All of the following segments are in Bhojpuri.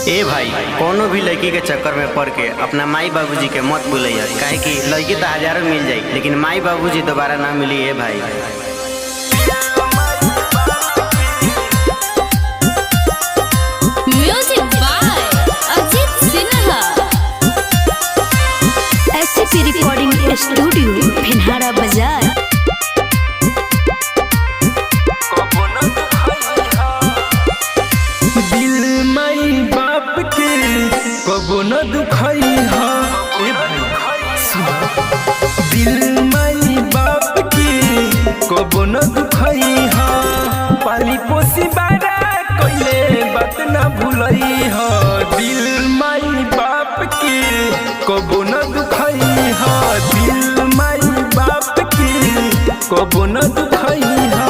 ए भाई कोनो भी लड़की के चक्कर में पड़ के अपना माई बाबूजी के मत भूलिए, काहे कि लड़की तो हजारों मिल जाई लेकिन माई बाबूजी दोबारा ना मिली। ए भाई music by Ajit Sinha. SCP recording studio Bhinhara बाजार। कबो न दुखाई हा दिल माई बाप की कबो न दुखाई हा। पाली पोसी बारा कोइले बात न भूलई हा। दिल माई बाप की कबो न दुखाई हा। दिल माई बाप की कबो न दुखाई हा।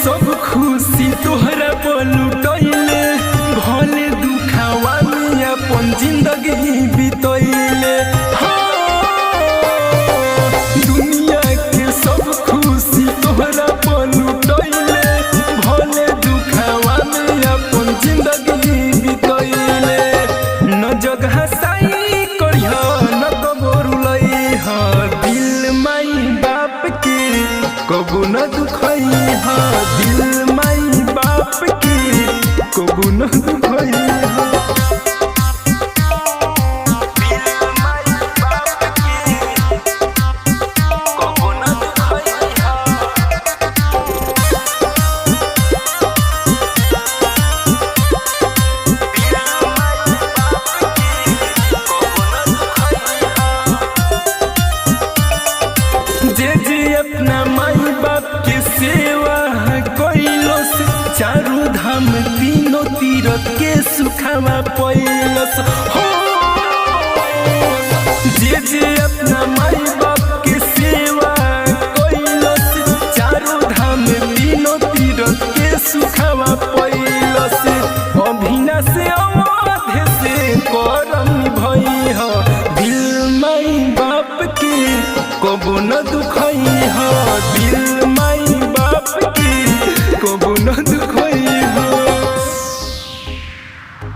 सब खुशी तोहरा लुटैले भले दुखावा में अपन जिंदगी बितैले। दुनिया के सब खुशी तोहरा लुटैले भले दुखावा में अपन जिंदगी बितैले। न जग हसाई करिह न कबो रुलई ह। दिल माई बाप के कबो न दुखई हा। दिल माई बाप की कबो न दुखई हा। अपना माई बाप के सेवा कैलस चारू धाम तीनों तीरथ के सुखावा पैलस हो। जे अपना माई बाप के सेवा कैलस चारू धाम तीनों तीरथ के सुखावा